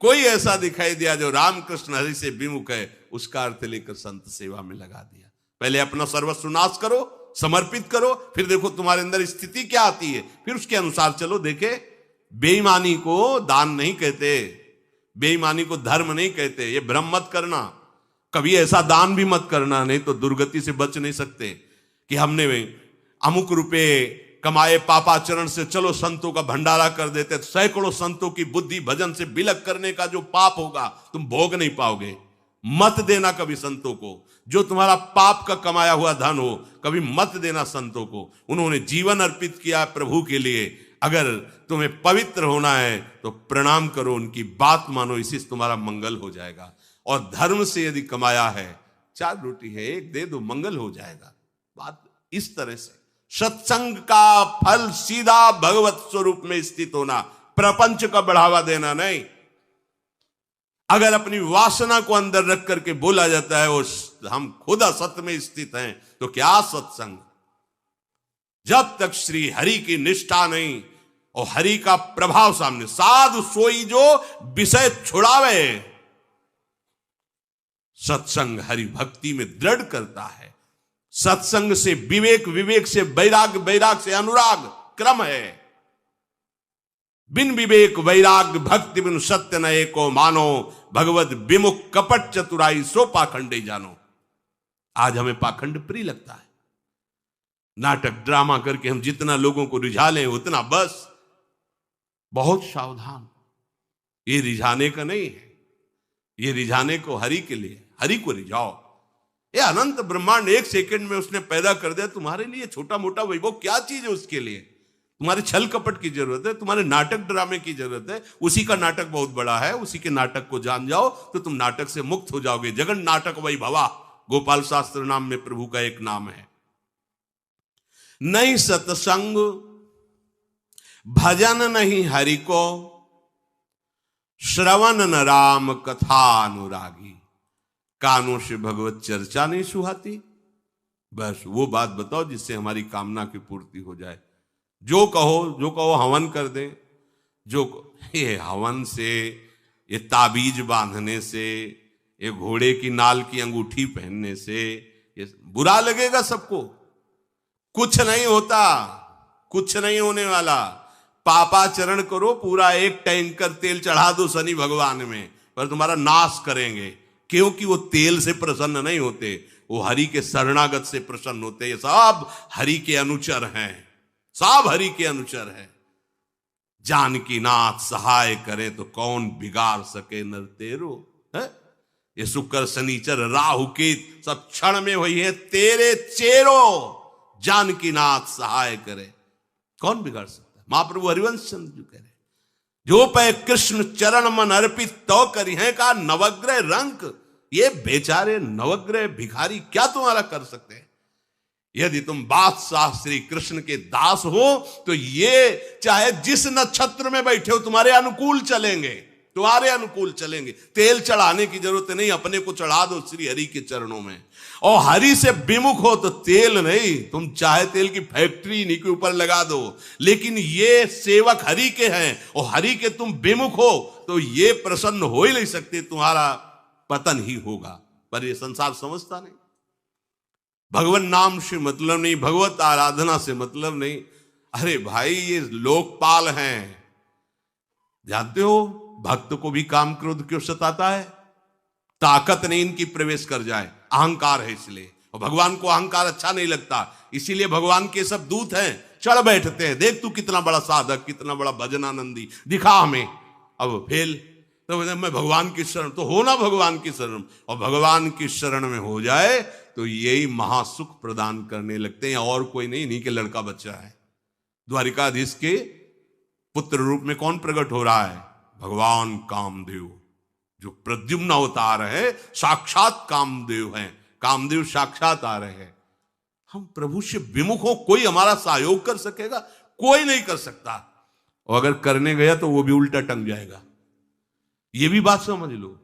कोई ऐसा दिखाई दिया जो रामकृष्ण हरि से विमुख है, उसका अर्थ लेकर संत सेवा में लगा दिया। पहले अपना सर्वस्व नाश करो, समर्पित करो, फिर देखो तुम्हारे अंदर स्थिति क्या आती है, फिर उसके अनुसार चलो। देखे, बेईमानी को दान नहीं कहते, बेईमानी को धर्म नहीं कहते। ये भ्रम मत करना, कभी ऐसा दान भी मत करना, नहीं तो दुर्गति से बच नहीं सकते कि हमने अमुक रुपए कमाए पापाचरण से, चलो संतों का भंडारा कर देते। सैकड़ों संतों की बुद्धि भजन से बिलक करने का जो पाप होगा तुम भोग नहीं पाओगे। मत देना कभी संतों को, जो तुम्हारा पाप का कमाया हुआ धन हो, कभी मत देना संतों को। उन्होंने जीवन अर्पित किया प्रभु के लिए। अगर तुम्हें पवित्र होना है तो प्रणाम करो, उनकी बात मानो, इसी से तुम्हारा मंगल हो जाएगा। और धर्म से यदि कमाया है, 4 रोटी है, 1 दे दो, मंगल हो जाएगा। बात इस तरह से। सत्संग का फल सीधा भगवत स्वरूप में स्थित होना, प्रपंच का बढ़ावा देना नहीं। अगर अपनी वासना को अंदर रख करके बोला जाता है और हम खुद असत्य में स्थित हैं, तो क्या सत्संग? जब तक श्री हरि की निष्ठा नहीं और हरि का प्रभाव सामने, साधु सोई जो विषय छुड़ावे, सत्संग हरि भक्ति में दृढ़ करता है। सत्संग से विवेक, विवेक से वैराग, वैराग से अनुराग क्रम है। बिन विवेक वैराग भक्ति बिन सत्य न एको मानो, भगवत विमुख कपट चतुराई सो पाखंडे जानो। आज हमें पाखंड प्रिय लगता है। नाटक ड्रामा करके हम जितना लोगों को रिझा लें उतना बस। बहुत सावधान, ये रिझाने का नहीं है, ये रिझाने को हरि के लिए, हरि को रिझाओ। ये अनंत ब्रह्मांड 1 सेकंड में उसने पैदा कर दिया, तुम्हारे लिए छोटा मोटा वैभव क्या चीज है उसके लिए? तुम्हारे छल कपट की जरूरत है, तुम्हारे नाटक ड्रामे की जरूरत है। उसी का नाटक बहुत बड़ा है, उसी के नाटक को जान जाओ तो तुम नाटक से मुक्त हो जाओगे। जगन नाटक वैभवा, गोपाल शास्त्र नाम में प्रभु का एक नाम है। नहीं सत्संग भजन नहीं हरि को, श्रवण न राम कथा अनुरागी, कानों से भगवत चर्चा नहीं सुहाती। बस वो बात बताओ जिससे हमारी कामना की पूर्ति हो जाए। जो कहो हवन कर दें। ये हवन से, ये ताबीज बांधने से, ये घोड़े की नाल की अंगूठी पहनने से ये बुरा लगेगा सबको। कुछ नहीं होता, कुछ नहीं होने वाला। पापाचरण करो, पूरा 1 टैंकर तेल चढ़ा दो शनि भगवान में, पर तुम्हारा नाश करेंगे। क्योंकि वो तेल से प्रसन्न नहीं होते, वो हरि के शरणागत से प्रसन्न होते। ये सब हरि के अनुचर हैं, सब हरि के अनुचर हैं। जानकी नाथ सहाय करे तो कौन बिगाड़ सके नर तेरो। है ये शुक्र शनिचर राहु केत सब क्षण में हुई है तेरे चेरो। जानकी नाथ सहाय करे, कौन बिगाड़ सकता है? महाप्रभु हरिवंश चंद्र जी कह रहे, जो पे कृष्ण चरण मन अर्पित तो करी है का नवग्रह रंक। ये बेचारे नवग्रह भिखारी क्या तुम्हारा कर सकते हैं? यदि तुम बादशाह श्री कृष्ण के दास हो तो ये चाहे जिस नक्षत्र में बैठे हो तुम्हारे अनुकूल चलेंगे, तुम्हारे अनुकूल चलेंगे। तेल चढ़ाने की जरूरत नहीं, अपने को चढ़ा दो श्री हरि के चरणों में। और हरि से विमुख हो तो तेल नहीं, तुम चाहे तेल की फैक्ट्री इन्हीं के ऊपर लगा दो, लेकिन ये सेवक हरि के हैं और हरि के तुम विमुख हो तो ये प्रसन्न हो ही नहीं सकते, तुम्हारा पतन ही होगा। पर ये संसार समझता नहीं। भगवान नाम से मतलब नहीं, भगवत आराधना से मतलब नहीं। अरे भाई ये लोकपाल हैं, जानते हो भक्त को भी काम क्रोध क्यों सताता है? ताकत नहीं इनकी प्रवेश कर जाए, अहंकार है इसलिए। और भगवान को अहंकार अच्छा नहीं लगता, इसीलिए भगवान के सब दूत हैं, चढ़ बैठते हैं। देख तू कितना बड़ा साधक, कितना बड़ा भजनानंदी, दिखा हमें। अब फेल तो मैं भगवान की शरण, तो हो ना भगवान की शरण। और भगवान की शरण में हो जाए तो यही महासुख प्रदान करने लगते हैं, और कोई नहीं, इन्हीं के लड़का बच्चा है। द्वारिकाधीश के पुत्र रूप में कौन प्रकट हो रहा है? भगवान कामदेव, जो प्रद्युम्न अवतार है, साक्षात कामदेव हैं। कामदेव साक्षात आ रहे हैं। हम प्रभु से विमुख हो, कोई हमारा सहयोग कर सकेगा? कोई नहीं कर सकता। और अगर करने गया तो वो भी उल्टा टंग जाएगा। ये भी बात समझ लो।